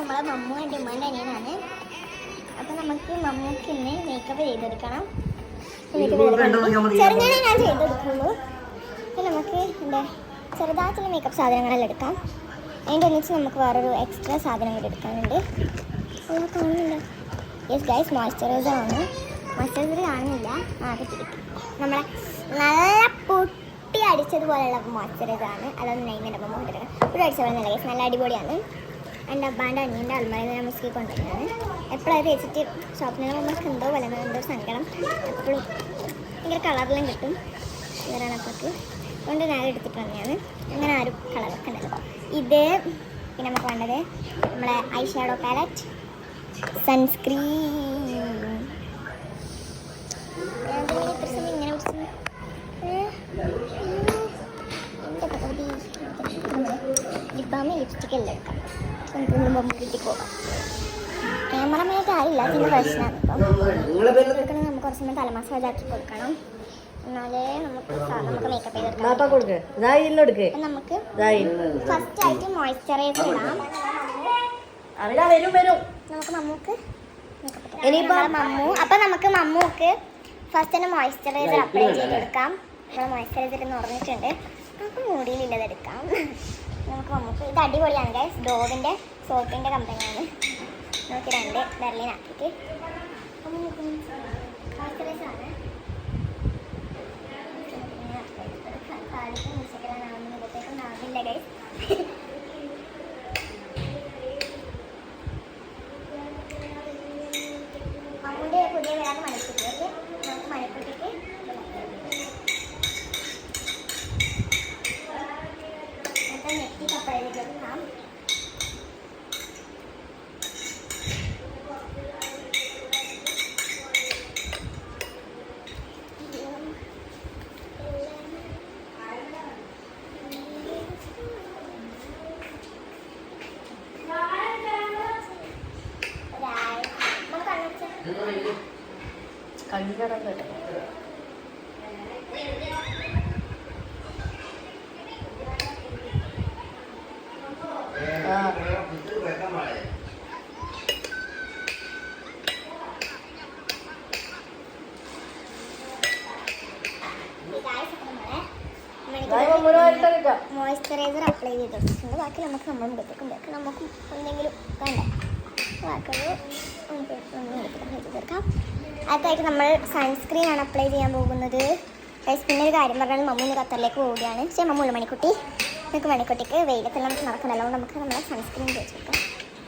നമ്മളെ മമ്മു എൻ്റെ ഉമ്മാൻ്റെ അനിയനാണ്. അപ്പം നമുക്ക് മമ്മൂക്ക് ഇന്ന് മേക്കപ്പ് ചെയ്തെടുക്കണം. ചെറുങ്ങനെ ഞാൻ ചെയ്തെടുക്കുള്ളൂ. അപ്പം നമുക്ക് എന്താ ചെറുതായിട്ടുള്ള മേക്കപ്പ് സാധനങ്ങളെല്ലാം എടുക്കാം. അതിൻ്റെ ഒന്നിച്ച് നമുക്ക് വേറൊരു എക്സ്ട്രാ സാധനം കൂടി എടുക്കാനുണ്ട്. അത് കാണുന്നില്ല. യെസ് ഗൈസ്, മോയ്സ്ചറൈസർ ആണ്. മോയ്സ്ചറൈസർ കാണുന്നില്ല. അത് പിടിക്കും. നമ്മളെ നല്ല പൊട്ടി അടിച്ചതുപോലെയുള്ള മോയ്സ്ചറൈസർ ആണ്. അതൊന്നും നെയ്മിൻ്റെ അപ്പം കൊണ്ടിരിക്കണം. ഒരു അടിച്ച പോലെ നല്ല ഗൈസ്, നല്ല അടിപൊളിയാണ്. എൻ്റെ അബ്ബാൻ്റെ അനിയൻ്റെ അൽമാരയിൽ ഞാൻ മുസ്കി കൊണ്ടുവരുന്നതാണ്. എപ്പോഴും അത് തേച്ചിട്ട് ഷോപ്പിൽ നിന്ന് നമുക്ക് എന്തോ പോലെ എന്തോ സങ്കടം. എപ്പോഴും ഭയങ്കര കളറെല്ലാം കിട്ടും ഇവരാണപ്പൊക്ക്. അതുകൊണ്ട് ഞാൻ എടുത്തിട്ട് വന്നതാണ്. അങ്ങനെ ആരും കളർ വെക്കണ്ടല്ലോ. ഇത് പിന്നെ നമുക്ക് വേണ്ടത് നമ്മളെ ഐ ഷാഡോ പാലറ്റ്, സൺസ്ക്രീൻ. ഇങ്ങനെ ലിപ്പാമി ലിപ്സ്റ്റിക് എല്ലാം എടുക്കാം. കിട്ടി പോകാം. ക്യാമറമാനായിട്ട് ആരില്ല, പിന്നെ പ്രശ്നമാണ്. ഇപ്പം നമുക്ക് കുറച്ച് സമയം തലമാസം ഇതാക്കി കൊടുക്കണം. എന്നാലേ നമുക്ക് മേക്കപ്പ് ചെയ്തെടുക്കാം. നമുക്ക് ഫസ്റ്റ് ആയിട്ട് മോയ്സ്ചറൈസർ ഇടാം. നമുക്ക് മമ്മൂക്ക് മമ്മൂക്ക് ഫസ്റ്റ് തന്നെ മോയ്സ്ചറൈസർ അപ്ലൈ ചെയ്തെടുക്കാം. നമ്മൾ മോയ്സ്ചറൈസർ എന്ന് പറഞ്ഞിട്ടുണ്ട്. നമുക്ക് മുടിയിലുള്ളത് എടുക്കാം. നമുക്ക് മമ്മൂക്ക് ഇത് അടിപൊളിയാണ് ഗൈസ്. ഡോവിൻ്റെ സോപ്പിൻ്റെ കമ്പനിയാണ്. നമുക്ക് 2 ബെർലിനാക്കിയിട്ട് മോയ്സ്ചറൈസറാണ്. ആവില്ല ഗൈസ്. മമ്മൂൻ്റെ പുതിയ പേരാണ് മണിക്കുട്ടിക്ക്. നമുക്ക് മണിക്കുട്ടിക്ക് നെറ്റി കപ്പടയിലേക്ക് എടുക്കാം. മോയ്സ്ചറൈസർ അപ്ലൈ ചെയ്തിട്ടുണ്ട്. ബാക്കി നമുക്ക് നമ്മുടെ മുഖത്തേക്കും വെക്കാം. നമുക്ക് എന്തെങ്കിലും വേണ്ട ബാക്കിയൊരു എടുക്കാം. അതായിട്ട് നമ്മൾ സൺസ്ക്രീനാണ് അപ്ലൈ ചെയ്യാൻ പോകുന്നത്. പിന്നെ ഒരു കാര്യം പറഞ്ഞാൽ മമ്മൂന്ന് ഖത്തറിലേക്ക് പോവുകയാണ്. പക്ഷേ മമ്മൂല്ല മണിക്കുട്ടി. നമുക്ക് മണിക്കുട്ടിക്ക് വെയിലത്തെല്ലാം നമുക്ക് നടക്കണമല്ലോ. നമുക്ക് നമ്മുടെ സൺസ്ക്രീൻ തേച്ച് വെക്കാം.